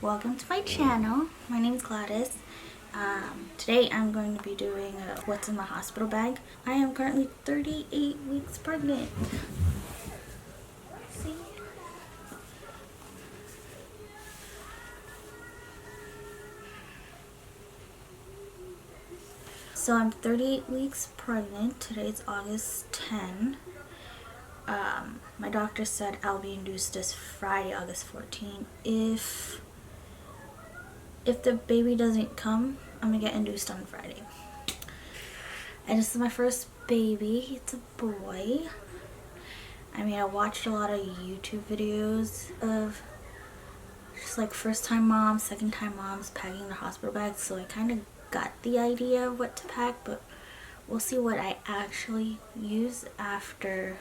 Welcome to my channel. My name is Gladys. Today I'm going to be doing what's in my hospital bag. I am currently 38 weeks pregnant. See? So I'm 38 weeks pregnant. Today's August 10. My doctor said I'll be induced this Friday, August 14. If the baby doesn't come, I'm gonna get induced on Friday. And this is my first baby. It's a boy. I mean, I watched a lot of YouTube videos of just like first time moms, second time moms packing their hospital bags, so I kind of got the idea of what to pack, but we'll see what I actually use after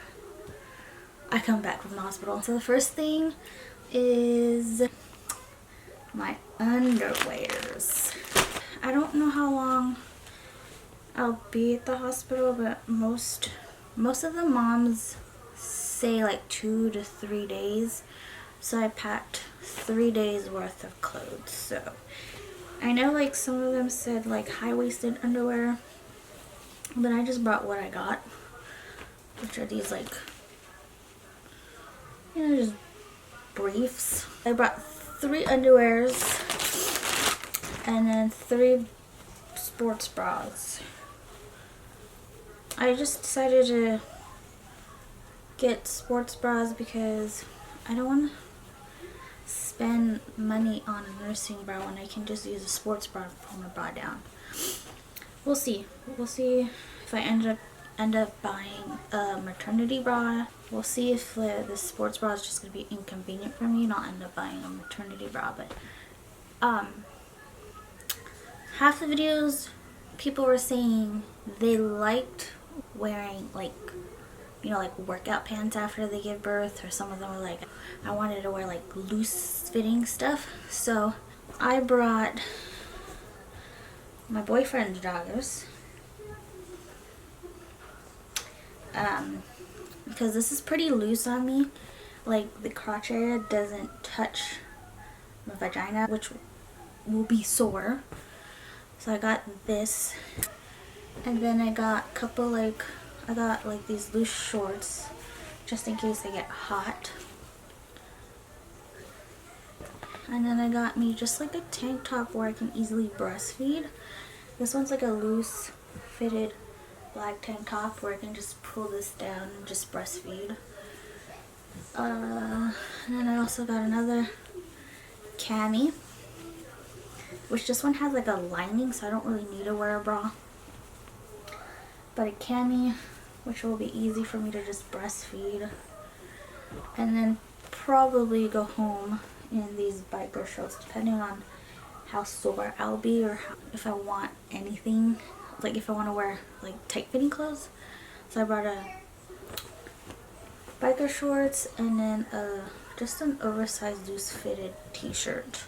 I come back from the hospital. So the first thing is my underwears. I don't know how long I'll be at the hospital, but most of the moms say like 2 to 3 days. So I packed 3 days worth of clothes. So I know like some of them said like high-waisted underwear, but I just brought what I got, which are these like, you know, just briefs. I brought 3 underwears and then 3 sports bras. I just decided to get sports bras because I don't want to spend money on a nursing bra when I can just use a sports bra to pull my bra down. We'll see. We'll see if I end up buying a maternity bra. We'll see if the sports bra is just going to be inconvenient for me and I'll end up buying a maternity bra. But half the videos people were saying they liked wearing like, you know, like workout pants after they give birth, or some of them were like, I wanted to wear like loose fitting stuff. So I brought my boyfriend's joggers. Because this is pretty loose on me, like the crotch area doesn't touch my vagina, which will be sore. So I got this, and then I got a couple like, I got like these loose shorts just in case I get hot. And then I got me just like a tank top where I can easily breastfeed. This one's like a loose fitted black tank top where I can just pull this down and just breastfeed. And then I also got another cami, which this one has like a lining, so I don't really need to wear a bra. But a cami, which will be easy for me to just breastfeed. And then probably go home in these biker shorts, depending on how sore I'll be or if I want anything. Like if I want to wear like tight fitting clothes. So I brought a biker shorts and then just an oversized loose fitted t-shirt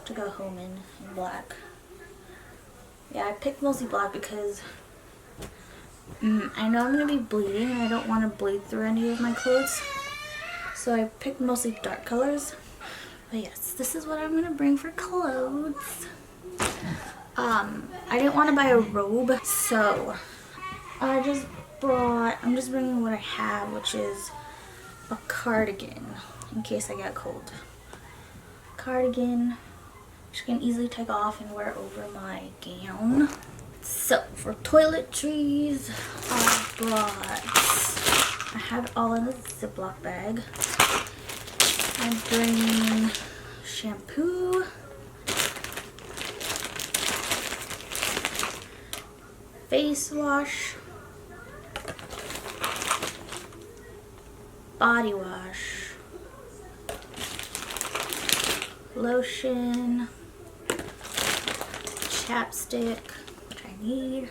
to go home in black. Yeah, I picked mostly black because I know I'm going to be bleeding and I don't want to bleed through any of my clothes. So I picked mostly dark colors. But yes, this is what I'm going to bring for clothes. I didn't want to buy a robe, so I'm just bringing what I have, which is a cardigan in case I get cold. Cardigan, which I can easily take off and wear over my gown. So for toiletries, I have it all in a Ziploc bag. I'm bringing shampoo, face wash, body wash, lotion, chapstick, which I need,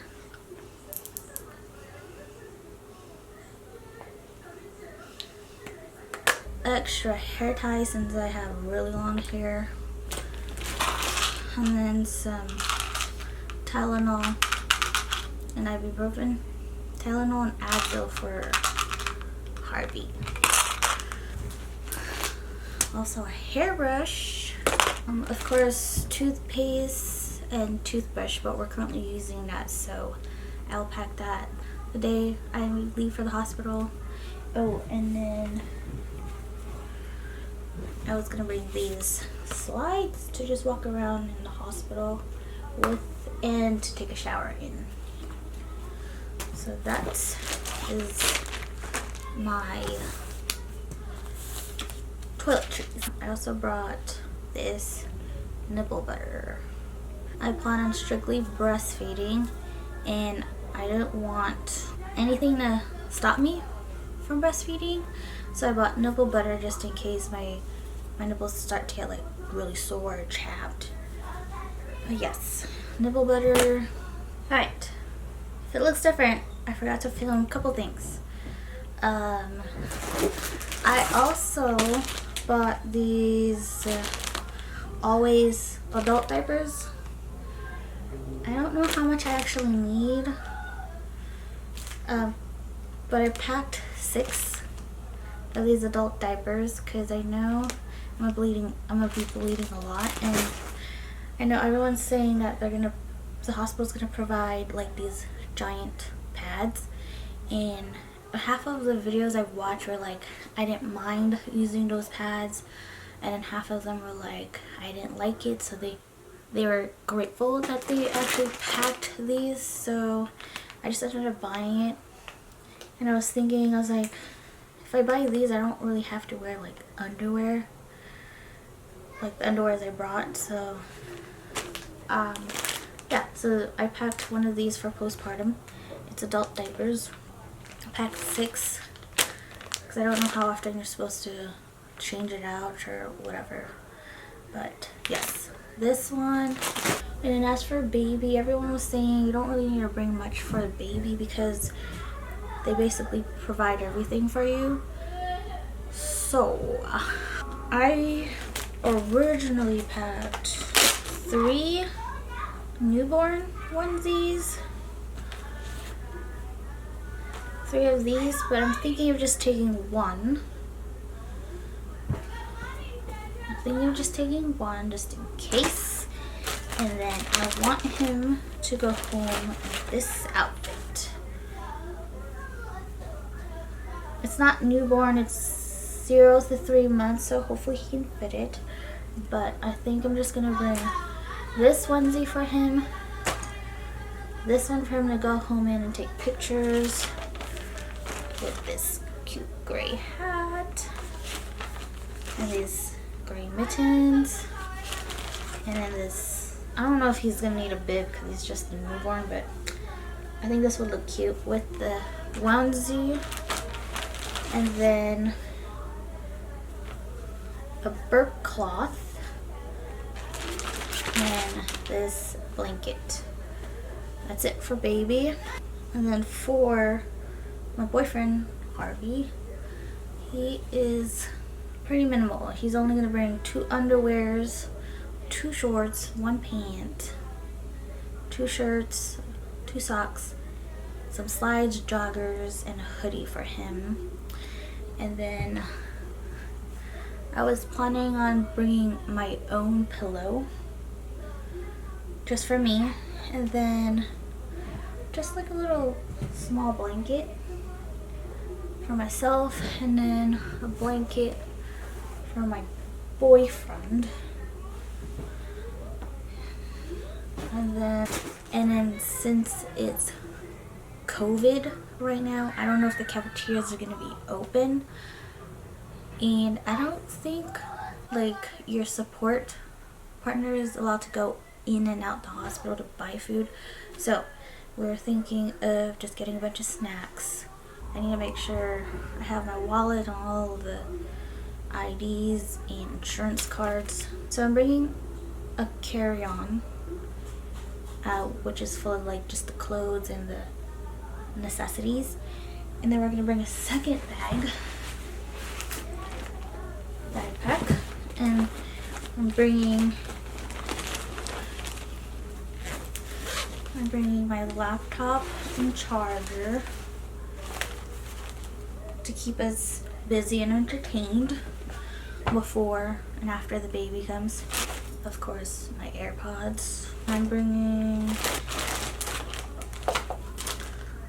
extra hair ties since I have really long hair, and then some Tylenol and ibuprofen. Tylenol and Advil for heartbeat. Also a hairbrush, Of course, toothpaste and toothbrush, but we're currently using that, so I'll pack that the day I leave for the hospital. Oh, and then I was gonna bring these slides to just walk around in the hospital with and to take a shower in. So that is my toiletries. I also brought this nipple butter. I plan on strictly breastfeeding, and I don't want anything to stop me from breastfeeding, so I bought nipple butter just in case my nipples start to get like really sore or chapped. But yes, nipple butter. Alright, if it looks different, I forgot to film a couple things. I also bought these Always adult diapers. I don't know how much I actually need, but I packed 6 of these adult diapers because I know I'm gonna be bleeding a lot, and I know everyone's saying that the hospital's gonna provide like these giant pads, and half of the videos I've watched were like I didn't mind using those pads, and then half of them were like I didn't like it, so they were grateful that they actually packed these. So I just ended up buying it, and I was like, if I buy these, I don't really have to wear like underwear, like the underwears I brought. So yeah, so I packed one of these for postpartum. It's adult diapers. I packed 6 because I don't know how often you're supposed to change it out or whatever. But yes, this one. And then as for baby, everyone was saying you don't really need to bring much for the baby because they basically provide everything for you. So I originally packed 3 newborn onesies, 3 of these, but I'm thinking of just taking one. Just in case. And then I want him to go home in this outfit. It's not newborn, it's 0 to 3 months, so hopefully he can fit it. But I think I'm just gonna bring this onesie for him, this one for him to go home in and take pictures with this cute gray hat and these gray mittens, and then this, I don't know if he's gonna need a bib because he's just a newborn, but I think this would look cute with the onesie, and then a burp cloth and this blanket. That's it for baby. And then for my boyfriend Harvey, he is pretty minimal. He's only gonna bring 2 underwears, 2 shorts, 1 pant, 2 shirts, 2 socks, some slides, joggers, and a hoodie for him. And then I was planning on bringing my own pillow just for me, and then just like a little small blanket for myself, and then a blanket for my boyfriend. And then since it's COVID right now, I don't know if the cafeterias are gonna be open, and I don't think like your support partner is allowed to go in and out the hospital to buy food. So we're thinking of just getting a bunch of snacks. I need to make sure I have my wallet and all of the IDs and insurance cards. So I'm bringing a carry-on, which is full of like just the clothes and the necessities, and then we're gonna bring a second backpack, and I'm bringing my laptop and charger to keep us busy and entertained before and after the baby comes. of course, my AirPods. I'm bringing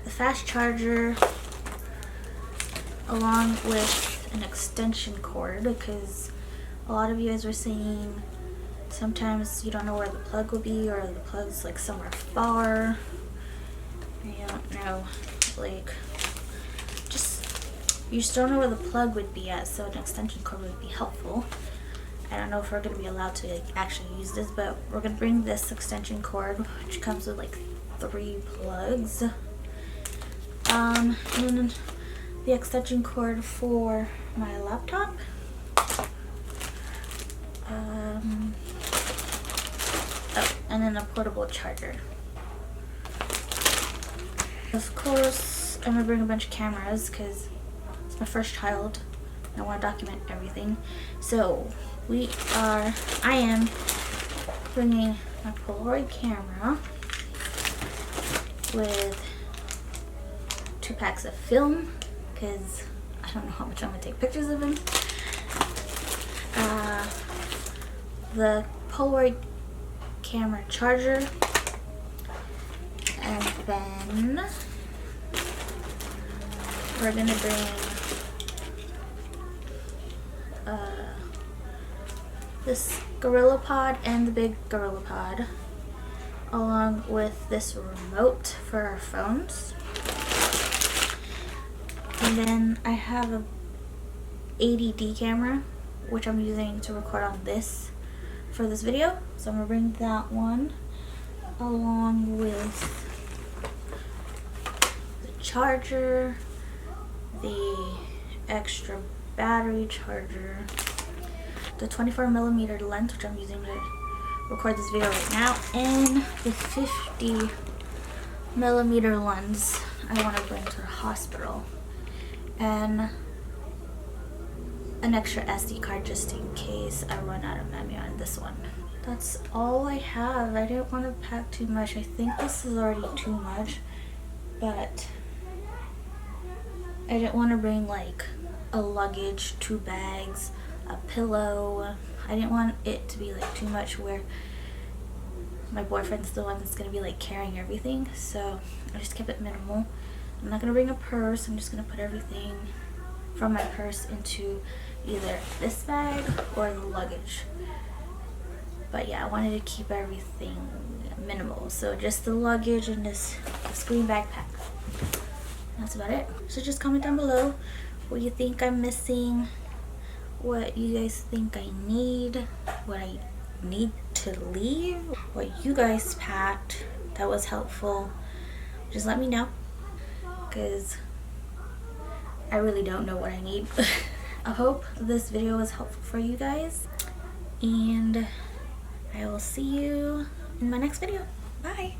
the fast charger along with an extension cord, because a lot of you guys were saying sometimes you don't know where the plug will be, or the plug's like somewhere far. I don't know, like, you just don't know where the plug would be at, so an extension cord would be helpful. I don't know if we're going to be allowed to like, actually use this, but we're going to bring this extension cord, which comes with like 3 plugs. And then the extension cord for my laptop. Oh, and then a portable charger. Of course, I'm going to bring a bunch of cameras because it's my first child. I want to document everything. So I am bringing my Polaroid camera with 2 packs of film because I don't know how much I'm going to take pictures of him. The Polaroid camera charger, and then we're going to bring this Gorilla Pod and the big Gorilla Pod, along with this remote for our phones. And then I have a 80D camera, which I'm using to record on this for this video. So I'm gonna bring that one along with the charger, the extra battery charger, the 24mm lens, which I'm using to record this video right now, and the 50mm lens I want to bring to the hospital, and an extra SD card just in case I run out of memory on this one. That's all I have. I didn't want to pack too much. I think this is already too much, but I didn't want to bring like a luggage, 2 bags, a pillow. I didn't want it to be like too much where my boyfriend's the one that's gonna be like carrying everything, so I just kept it minimal. I'm not gonna bring a purse. I'm just gonna put everything from my purse into either this bag or the luggage. But yeah, I wanted to keep everything minimal, so just the luggage and this green backpack. That's about it. So just comment down below what you think I'm missing, what you guys think I need, what I need to leave, what you guys packed that was helpful. Just let me know, because I really don't know what I need. I hope this video was helpful for you guys, and I will see you in my next video. Bye!